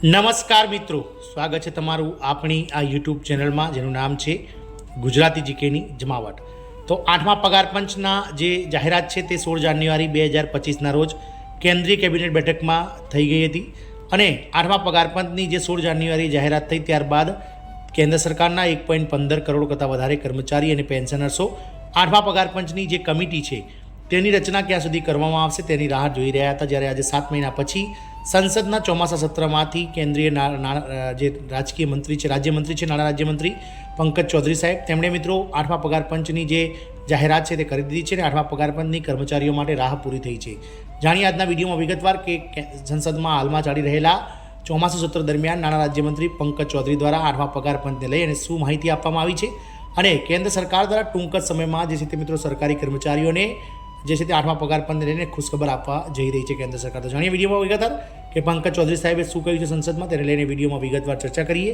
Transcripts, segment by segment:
નમસ્કાર મિત્રો, સ્વાગત છે તમારું આપણી આ યુટ્યુબ ચેનલમાં જેનું નામ છે ગુજરાતી જીકેની જમાવટ. તો 8મા પગાર પંચના જે જાહેરાત છે તે 16 જાન્યુઆરી 2025ના રોજ કેન્દ્રીય કેબિનેટ બેઠકમાં થઈ ગઈ હતી અને 8મા પગાર પંચની જે 16 જાન્યુઆરી જાહેરાત થઈ ત્યારબાદ કેન્દ્ર સરકારના 1.15 કરોડ કરતાં વધારે કર્મચારી અને પેન્શનર્સો 8મા પગાર પંચની જે કમિટી છે તેની રચના ક્યાં સુધી કરવામાં આવશે તેની રાહ જોઈ રહ્યા હતા. જ્યારે આજે 7 મહિના પછી સંસદના ચોમાસા સત્રમાંથી કેન્દ્રીય જે રાજકીય મંત્રી છે, રાજ્યમંત્રી છે, નાણાં રાજ્યમંત્રી પંકજ ચૌધરી સાહેબ, તેમણે મિત્રો 8મા પગાર પંચની જે જાહેરાત છે તે કરી દીધી છે અને 8મા પગાર પંચની કર્મચારીઓ માટે રાહ પૂરી થઈ છે. જાણીએ આજના વિડીયોમાં વિગતવાર કે સંસદમાં હાલમાં ચાલી રહેલા ચોમાસુ સત્ર દરમિયાન નાણાં રાજ્યમંત્રી પંકજ ચૌધરી દ્વારા 8મા પગાર પંચને લઈ અને શું માહિતી આપવામાં આવી છે અને કેન્દ્ર સરકાર દ્વારા ટૂંક જ સમયમાં જે છે તે મિત્રો સરકારી કર્મચારીઓને જે છે તે 8મા પગાર પંચને લઈને ખુશખબર આપવા જઈ રહી છે કેન્દ્ર સરકાર. તો જાણીએ વિડીયોમાં વિગતવાર કે પંકજ ચૌધરી સાહેબે શું કહ્યું છે સંસદમાં, તેને લઈને વિડીયોમાં વિગતવાર ચર્ચા કરીએ.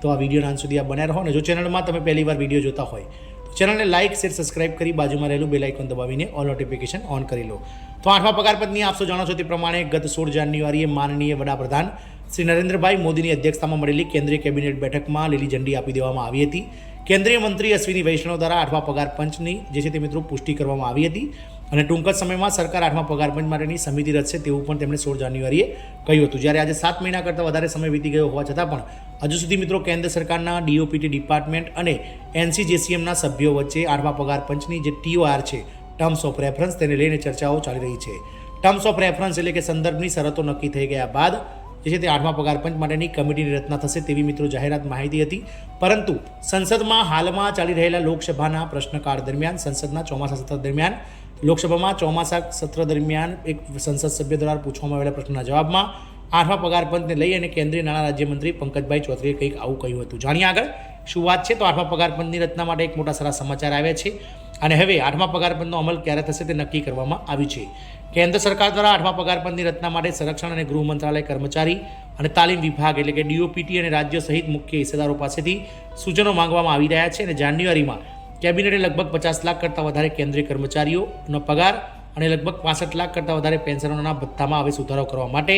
તો આ વિડીયોના અંત સુધી આપ બન્યા રહો અને જો ચેનલમાં તમે પહેલી વાર વિડીયો જોતા હોય તો ચેનલને લાઇક, શેર, સબસ્ક્રાઇબ કરી બાજુમાં રહેલું બેલ આઇકોન દબાવીને ઓલ નોટિફિકેશન ઓન કરી લો. તો 8મા પગાર પંચની આપશો જાણો છો તે પ્રમાણે ગત 16 જાન્યુઆરીએ માનનીય વડાપ્રધાન શ્રી નરેન્દ્રભાઈ મોદીની અધ્યક્ષતામાં મળેલી કેન્દ્રીય કેબિનેટ બેઠકમાં લીલી ઝંડી આપી દેવામાં આવી હતી. કેન્દ્રીય મંત્રી અશ્વિની વૈષ્ણવ દ્વારા 8મા પગાર પંચની જે છે તે મિત્રો પુષ્ટિ કરવામાં આવી હતી અને ટૂંક જ સમયમાં સરકાર 8મા પગાર પંચ માટેની સમિતિ રચશે તેવું પણ તેમણે 16 જાન્યુઆરીએ કહ્યું હતું. જ્યારે આજે 7 મહિના કરતાં વધારે સમય વીતી ગયો હોવા છતાં પણ હજુ સુધી મિત્રો કેન્દ્ર સરકારના ડીઓપીટી ડિપાર્ટમેન્ટ અને એનસીજેસીએમના સભ્યો વચ્ચે 8મા પગાર પંચની જે ટીઓઆર છે, ટર્મ્સ ઓફ રેફરન્સ, તેને લઈને ચર્ચાઓ ચાલી રહી છે. ટર્મ્સ ઓફ રેફરન્સ એટલે કે સંદર્ભની શરતો નક્કી થઈ ગયા બાદ જે છે તે 8મા પગાર પંચ માટેની કમિટીની રચના થશે તેવી મિત્રો જાહેરાત માહિતી હતી. પરંતુ સંસદમાં હાલમાં ચાલી રહેલા લોકસભાના પ્રશ્નકાળ દરમિયાન, સંસદના ચોમાસા સત્ર દરમિયાન, લોકસભામાં ચોમાસા સત્ર દરમિયાન એક સંસદ સભ્ય દ્વારા પૂછવામાં આવેલા પ્રશ્નના જવાબમાં 8મા પગાર પંચને લઈ અને કેન્દ્રીય નાણાં રાજ્યમંત્રી પંકજભાઈ ચૌધરીએ કંઈક આવું કહ્યું હતું. જાણીએ આગળ શું વાત છે. તો 8મા પગાર પંચની રચના માટે એક મોટા સારા સમાચાર આવ્યા છે અને હવે 8મા પગાર પંચનો અમલ ક્યારે થશે તે નક્કી કરવામાં આવ્યું છે. કેન્દ્ર સરકાર દ્વારા 8મા પગાર પંચની રચના માટે સંરક્ષણ અને ગૃહ મંત્રાલય, કર્મચારી અને તાલીમ વિભાગ એટલે કે ડીઓપીટી અને રાજ્યો સહિત મુખ્ય હિસ્સેદારો પાસેથી સૂચનો માંગવામાં આવી રહ્યા છે અને જાન્યુઆરીમાં કેબિનેટે લગભગ 50 લાખ કરતાં વધારે કેન્દ્રીય કર્મચારીઓનો પગાર અને લગભગ 65 લાખ કરતાં વધારે પેન્શનરોના ભથ્થામાં હવે સુધારો કરવા માટે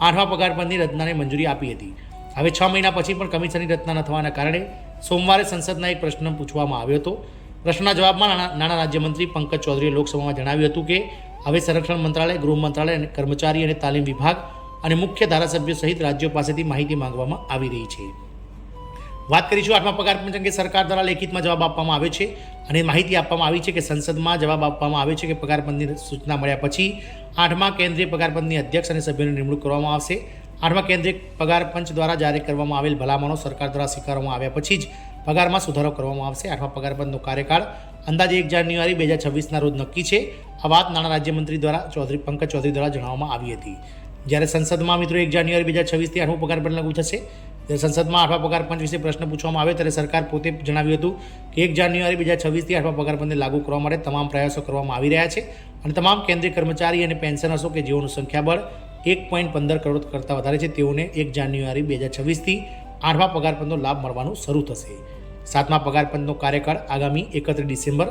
8મા પગાર પંચની રચનાને મંજૂરી આપી હતી. હવે 6 મહિના પછી પણ કમિશનની રચના ન થવાના કારણે સોમવારે સંસદના એક પ્રશ્ન પૂછવામાં આવ્યો હતો. પ્રશ્નના જવાબમાં નાણાં રાજ્યમંત્રી પંકજ ચૌધરીએ લોકસભામાં જણાવ્યું હતું કે હવે સંરક્ષણ મંત્રાલય, ગૃહ મંત્રાલય અને કર્મચારી અને તાલીમ વિભાગ અને મુખ્ય ધારાસભ્યો સહિત રાજ્યો પાસેથી માહિતી માંગવામાં આવી રહી છે. વાત કરીશું 8મા પગાર પંચ અંગે સરકાર દ્વારા લેખિતમાં જવાબ આપવામાં આવ્યો છે અને માહિતી આપવામાં આવી છે કે સંસદમાં જવાબ આપવામાં આવ્યો છે કે પગાર પંચની સૂચના મળ્યા પછી 8મા કેન્દ્રીય પગાર પંચની અધ્યક્ષ અને સભ્યોની નિમણૂક કરવામાં આવશે. 8મા કેન્દ્રીય પગાર પંચ દ્વારા જારી કરવામાં આવેલ ભલામણો સરકાર દ્વારા સ્વીકારવામાં આવ્યા પછી જ પગારમાં સુધારો કરવામાં આવશે. 8મા પગાર પંચનો કાર્યકાળ અંદાજે 1 જાન્યુઆરી 2026ના રોજ નક્કી છે. આ વાત નાણાં રાજ્યમંત્રી દ્વારા પંકજ ચૌધરી દ્વારા જણાવવામાં આવી હતી. જ્યારે સંસદમાં મિત્રો 1 જાન્યુઆરી 2026થી 8મું પગાર પંચ લાગુ થશે. સંસદમાં 8મા પગાર પંચ વિશે પ્રશ્ન પૂછવામાં આવ્યો ત્યારે સરકાર પોતે જણાવ્યું હતું કે 1 જાન્યુઆરી 2026થી 8મા પગાર પંચને લાગુ કરવા માટે તમામ પ્રયાસો કરવામાં આવી રહ્યા છે અને તમામ કેન્દ્રીય કર્મચારી અને પેન્શનર્સો કે જેઓનું સંખ્યાબળ 1.15 કરોડ કરતાં વધારે છે તેઓને 1 જાન્યુઆરી 2026થી 8મા પગાર પંચનો લાભ મળવાનું શરૂ થશે. 7મા પગાર પંચનો કાર્યકાળ આગામી 31 ડિસેમ્બર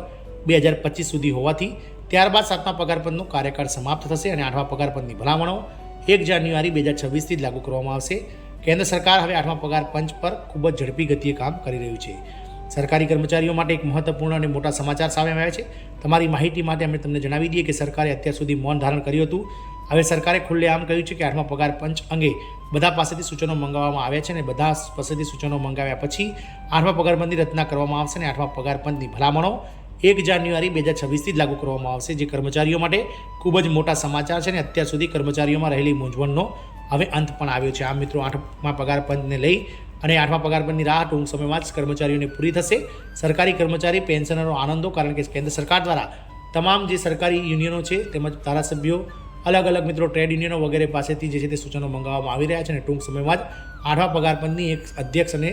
2025 સુધી હોવાથી ત્યારબાદ 7મા પગાર પંચનો કાર્યકાળ સમાપ્ત થશે અને 8મા પગાર પંચની ભલામણો 1 જાન્યુઆરી 2026થી જ લાગુ કરવામાં આવશે. કેન્દ્ર સરકાર હવે 8મા પગાર પંચ પર ખૂબ જ ઝડપી ગતિએ કામ કરી રહ્યું છે. સરકારી કર્મચારીઓ માટે એક મહત્વપૂર્ણ અને મોટા સમાચાર સામે આવ્યા છે. તમારી માહિતી માટે અમે તમને જણાવી દઈએ કે સરકારે અત્યાર સુધી મૌન ધારણ કર્યું હતું. હવે સરકારે ખુલ્લેઆમ કહ્યું છે કે 8મા પગાર પંચ અંગે બધા પાસેથી સૂચનો મંગાવવામાં આવ્યા છે અને બધા પાસેથી સૂચનો મંગાવ્યા પછી 8મા પગાર પંચની રચના કરવામાં આવશે અને 8મા પગાર પંચની ભલામણો 1 જાન્યુઆરી 2026થી જ લાગુ કરવામાં આવશે, જે કર્મચારીઓ માટે ખૂબ જ મોટા સમાચાર છે અને અત્યાર સુધી કર્મચારીઓમાં રહેલી મૂંઝવણનો હવે અંત પણ આવ્યો છે. આ મિત્રો 8મા પગાર પંચને લઈ અને 8મા પગાર પંચની રાહ ટૂંક સમયમાં જ કર્મચારીઓને પૂરી થશે. સરકારી કર્મચારી પેન્શનરો આનંદો, કારણ કે કેન્દ્ર સરકાર દ્વારા તમામ જે સરકારી યુનિયનો છે તેમજ ધારાસભ્યો, અલગ અલગ મિત્રો ટ્રેડ યુનિયનો વગેરે પાસેથી જે છે તે સૂચનો મંગાવવામાં આવી રહ્યા છે અને ટૂંક સમયમાં જ 8મા પગાર પંચની એક અધ્યક્ષ અને